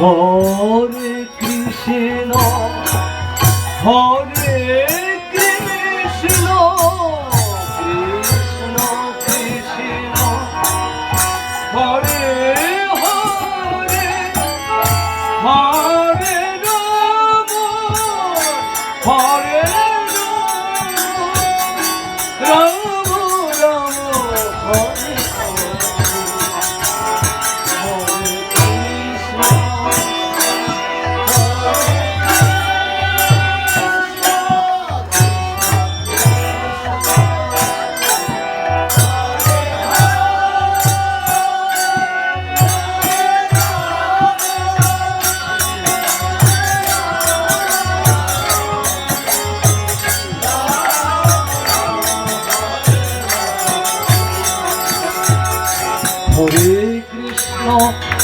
Hare Krishna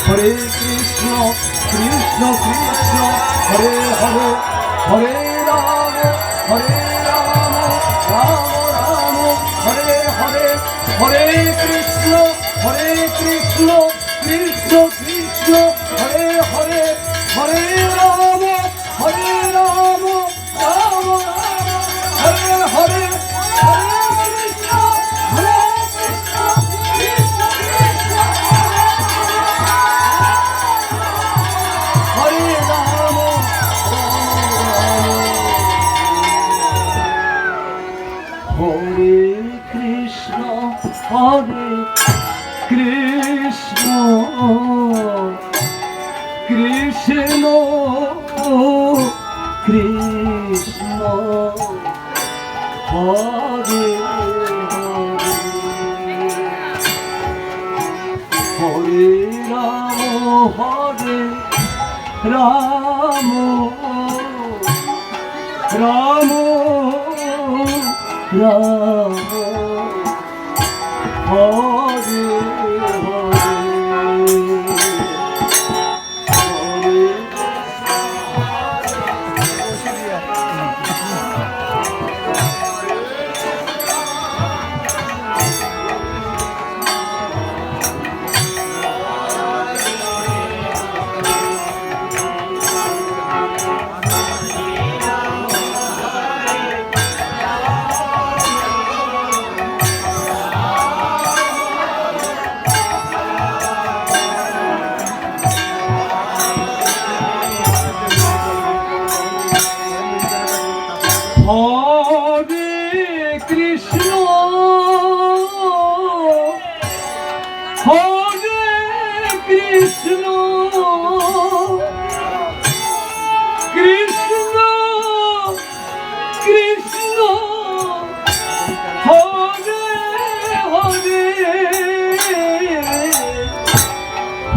Hare Krishna Krishna Krishna Hare Hare Hare Ram Hare Ram Ram Hare Hare Krishna Krishna Krishna Hare Hare Hare Ram Ram Ram Hare Hare Hare Krishna Krishna Krishna Hare Hare Hare Ram Ram Ram Hare Hare Hare Krishna Krishna Krishna Krishna Hare Hare Hare Ram Ram Ram Hare Krishna Hare Krishna Krishna Krishna Hare Hare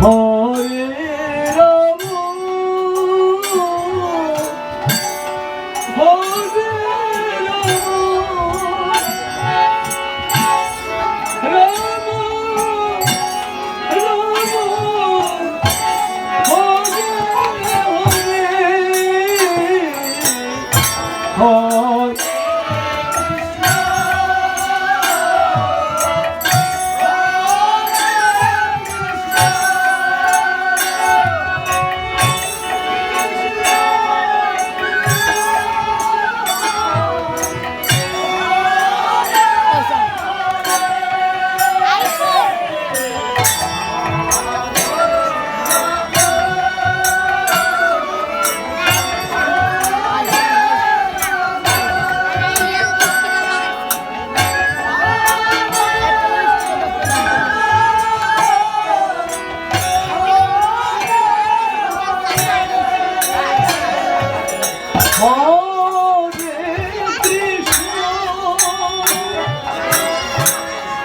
Hare Ram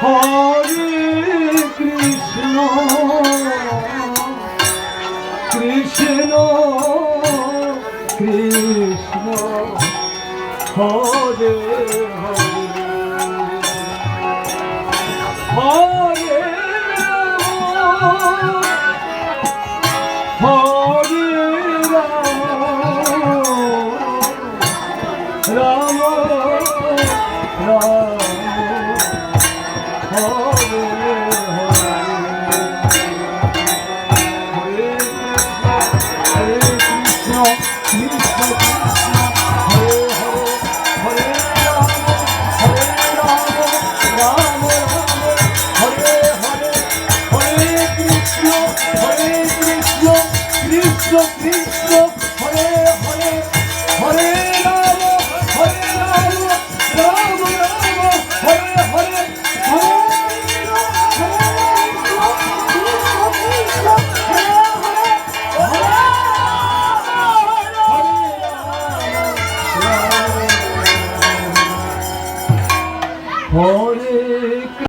Hare Krishna Krishna Hare Hare Hare Ram Ram Hare Krishna Krishna Hare Hare Hare Ram Ram Ram Hare Hare Hare Krishna Krishna Krishna Hare Hare Hare Ram Ram Ram Hare Hare Hare